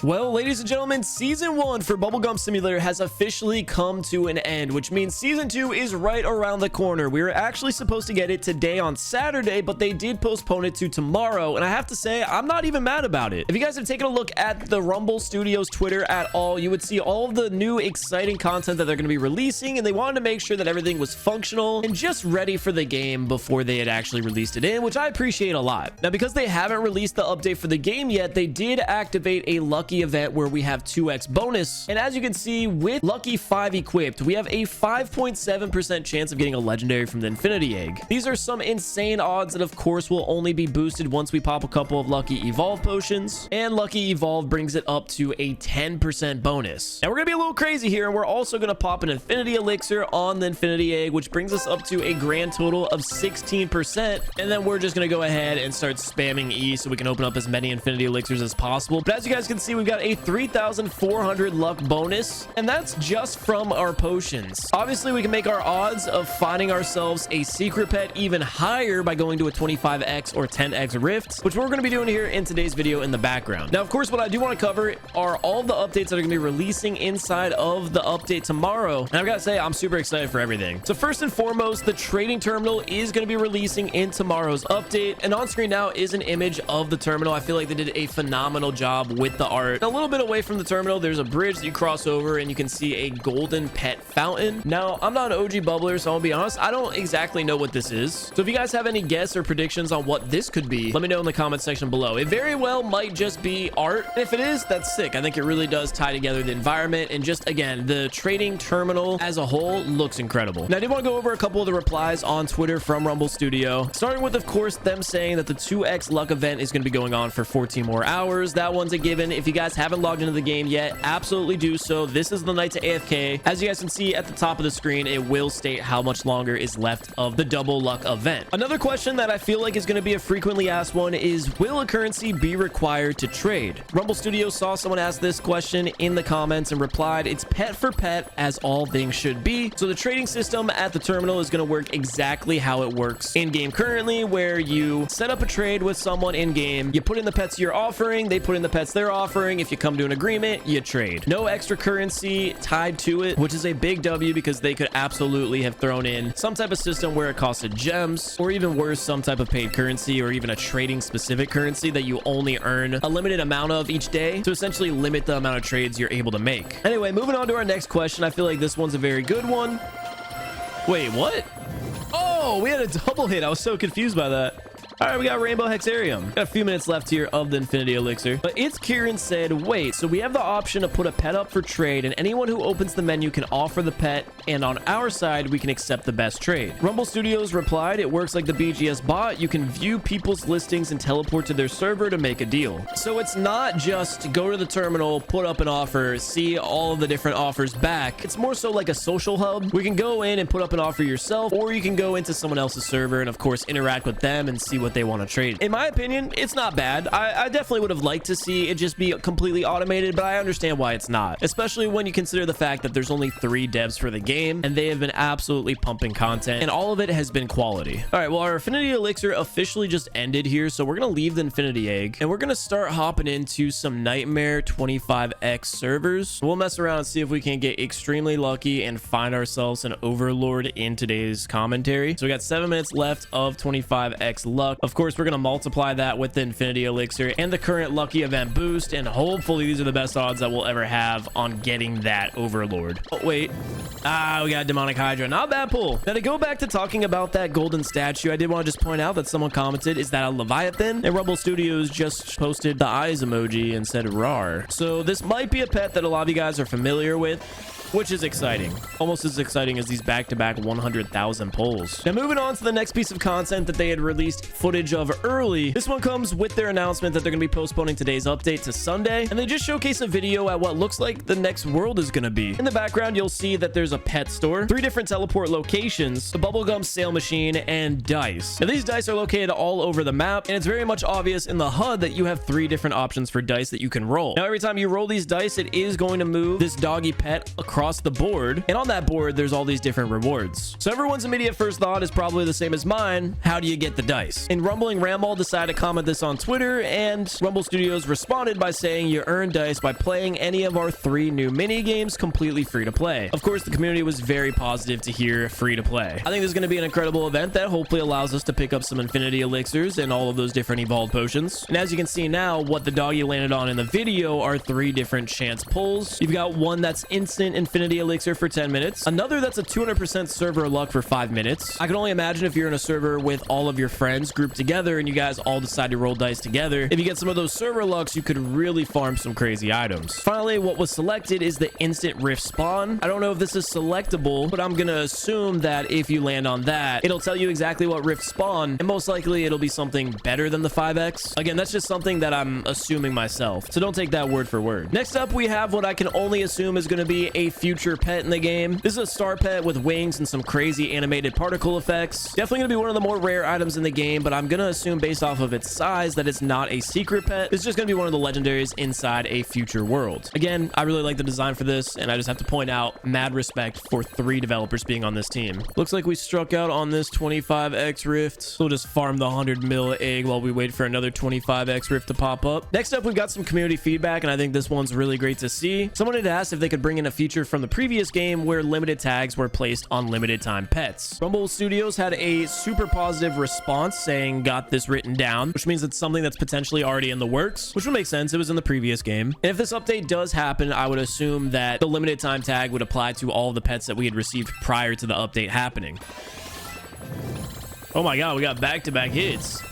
Well, ladies and gentlemen, season 1 for Bubblegum Simulator has officially come to an end, which means season 2 is right around the corner. We were actually supposed to get it today on Saturday, but they did postpone it to tomorrow, and I have to say, I'm not even mad about it. If you guys have taken a look at the Rumble Studios Twitter at all, you would see all of the new exciting content that they're going to be releasing, and they wanted to make sure that everything was functional and just ready for the game before they had actually released it in, which I appreciate a lot. Now, because they haven't released the update for the game yet, they did activate a lucky event where we have 2x bonus, and as you can see, with lucky 5 equipped, we have a 5.7% chance of getting a legendary from the infinity egg. These are some insane odds that of course will only be boosted once we pop a couple of lucky evolve potions, and lucky evolve brings it up to a 10% bonus. Now we're gonna be a little crazy here, and we're also gonna pop an infinity elixir on the infinity egg, which brings us up to a grand total of 16%, and then we're just gonna go ahead and start spamming E so we can open up as many infinity elixirs as possible. But as you guys can see, we've got a 3,400 luck bonus, and that's just from our potions. Obviously, we can make our odds of finding ourselves a secret pet even higher by going to a 25x or 10x rift, which we're going to be doing here in today's video in the background. Now, of course, what I do want to cover are all the updates that are going to be releasing inside of the update tomorrow, and I've got to say, I'm super excited for everything. So first and foremost, the trading terminal is going to be releasing in tomorrow's update, and on screen now is an image of the terminal. I feel like they did a phenomenal job with the art. A little bit away from the terminal, there's a bridge that you cross over and you can see a golden pet fountain. Now, I'm not an OG bubbler, so I'll be honest, I don't exactly know what this is. So if you guys have any guess or predictions on what this could be, let me know in the comment section below. It very well might just be art. And if it is, that's sick. I think it really does tie together the environment, and just again, the trading terminal as a whole looks incredible. Now, I did want to go over a couple of the replies on Twitter from Rumble Studio, starting with, of course, them saying that the 2x luck event is going to be going on for 14 more hours. That one's a given. If you guys haven't logged into the game yet, absolutely do so. This is the night to AFK. As you guys can see at the top of the screen, it will state how much longer is left of the double luck event. Another question that I feel like is going to be a frequently asked one is, will a currency be required to trade? Rumble Studios saw someone ask this question in the comments and replied, it's pet for pet, as all things should be. So the trading system at the terminal is going to work exactly how it works in game currently, where you set up a trade with someone in game, you put in the pets you're offering, they put in the pets they're offering. If you come to an agreement, you trade. No extra currency tied to it, which is a big W, because they could absolutely have thrown in some type of system where it costed gems, or even worse, some type of paid currency, or even a trading specific currency that you only earn a limited amount of each day to essentially limit the amount of trades you're able to make. Anyway, moving on to our next question. I feel like this one's a very good one. Wait, what? Oh, we had a double hit. I was so confused by that. All right, we got Rainbow Hexarium. Got a few minutes left here of the Infinity Elixir. But It's Kieran said, wait, so we have the option to put a pet up for trade, and anyone who opens the menu can offer the pet, and on our side, we can accept the best trade. Rumble Studios replied, it works like the BGS bot. You can view people's listings and teleport to their server to make a deal. So it's not just go to the terminal, put up an offer, see all of the different offers back. It's more so like a social hub. We can go in and put up an offer yourself, or you can go into someone else's server and, of course, interact with them and see what they want to trade. In my opinion, it's not bad. I definitely would have liked to see it just be completely automated, but I understand why it's not, especially when you consider the fact that there's only 3 devs for the game, and they have been absolutely pumping content, and all of it has been quality. All right, well, our Infinity Elixir officially just ended here, so we're gonna leave the Infinity Egg, and we're gonna start hopping into some Nightmare 25x servers. We'll mess around and see if we can get extremely lucky and find ourselves an Overlord in today's commentary. So we got 7 minutes left of 25x luck. Of course, we're going to multiply that with the Infinity Elixir and the current lucky event boost, and hopefully these are the best odds that we'll ever have on getting that Overlord. Oh, wait. We got Demonic Hydra. Not a bad pull. Now, to go back to talking about that golden statue, I did want to just point out that someone commented, is that a Leviathan? And Rumble Studios just posted the eyes emoji and said rar. So this might be a pet that a lot of you guys are familiar with, which is exciting. Almost as exciting as these back-to-back 100,000 polls. Now, moving on to the next piece of content that they had released footage of early. This one comes with their announcement that they're going to be postponing today's update to Sunday, and they just showcase a video at what looks like the next world is going to be. In the background, you'll see that there's a pet store, 3 different teleport locations, the Bubblegum sale machine, and dice. Now, these dice are located all over the map, and it's very much obvious in the HUD that you have 3 different options for dice that you can roll. Now, every time you roll these dice, it is going to move this doggy pet across across the board, and on that board there's all these different rewards. So everyone's immediate first thought is probably the same as mine: how do you get the dice? And Rumbling Ramble decided to comment this on Twitter, and Rumble Studios responded by saying you earn dice by playing any of our 3 new mini games completely free to play. Of course, the community was very positive to hear free to play. I think this is going to be an incredible event that hopefully allows us to pick up some infinity elixirs and all of those different evolved potions. And as you can see now, what the doggy landed on in the video are 3 different chance pulls. You've got one that's instant infinity elixir for 10 minutes, another that's a 200% server luck for 5 minutes. I can only imagine if you're in a server with all of your friends grouped together and you guys all decide to roll dice together, if you get some of those server lucks, you could really farm some crazy items. Finally, what was selected is the instant rift spawn. I don't know if this is selectable, but I'm gonna assume that if you land on that, it'll tell you exactly what rift spawn, and most likely it'll be something better than the 5x. Again, that's just something that I'm assuming myself, so don't take that word for word. Next up, we have what I can only assume is going to be a future pet in the game. This is a star pet with wings and some crazy animated particle effects. Definitely going to be one of the more rare items in the game, but I'm going to assume based off of its size that it's not a secret pet. It's just going to be one of the legendaries inside a future world. Again, I really like the design for this, and I just have to point out mad respect for 3 developers being on this team. Looks like we struck out on this 25x rift. We'll just farm the 100 mil egg while we wait for another 25x rift to pop up. Next up, we've got some community feedback, and I think this one's really great to see. Someone had asked if they could bring in a feature from the previous game where limited tags were placed on limited time pets. Rumble Studios had a super positive response saying got this written down, which means it's something that's potentially already in the works, which would make sense. It was in the previous game. And if this update does happen, I would assume that the limited time tag would apply to all of the pets that we had received prior to the update happening. Oh my god, we got back-to-back hits.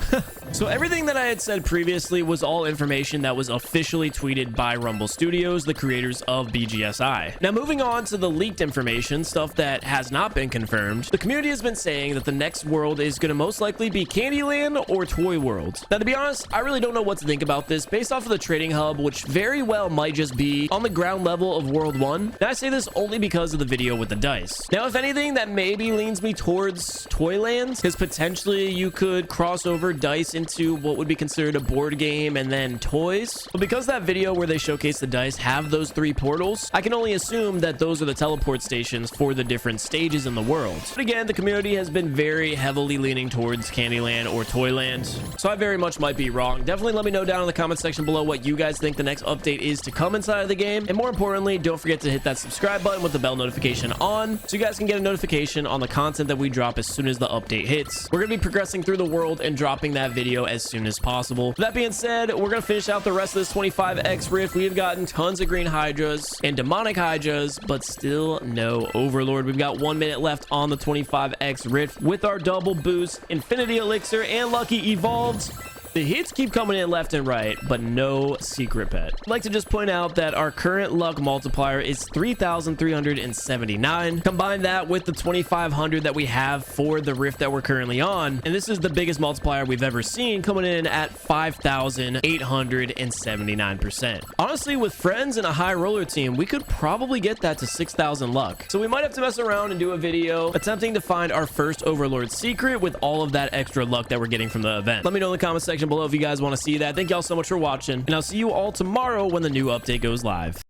So everything that I had said previously was all information that was officially tweeted by Rumble Studios, the creators of BGSI. Now moving on to the leaked information, stuff that has not been confirmed, the community has been saying that the next world is going to most likely be Candyland or Toy World. Now to be honest, I really don't know what to think about this based off of the trading hub, which very well might just be on the ground level of World 1. And I say this only because of the video with the dice. Now if anything, that maybe leans me towards Toyland, because potentially you could cross over dice into what would be considered a board game and then toys. But because that video where they showcase the dice have those 3 portals, I can only assume that those are the teleport stations for the different stages in the world. But again, the community has been very heavily leaning towards Candyland or Toyland, so I very much might be wrong. Definitely let me know down in the comment section below what you guys think the next update is to come inside of the game, and more importantly, don't forget to hit that subscribe button with the bell notification on so you guys can get a notification on the content that we drop as soon as the update hits. We're gonna be progressing through the world and dropping that video as soon as possible. That being said, we're gonna finish out the rest of this 25x rift. We have gotten tons of green hydras and demonic hydras, but still no overlord. We've got 1 minute left on the 25x rift with our double boost, infinity elixir, and lucky evolved. The hits keep coming in left and right, but no secret pet. I'd like to just point out that our current luck multiplier is 3,379. Combine that with the 2,500 that we have for the rift that we're currently on, and this is the biggest multiplier we've ever seen, coming in at 5,879%. Honestly, with friends and a high roller team, we could probably get that to 6,000 luck. So we might have to mess around and do a video attempting to find our first overlord secret with all of that extra luck that we're getting from the event. Let me know in the comment section below if you guys want to see that. Thank y'all so much for watching, and I'll see you all tomorrow when the new update goes live.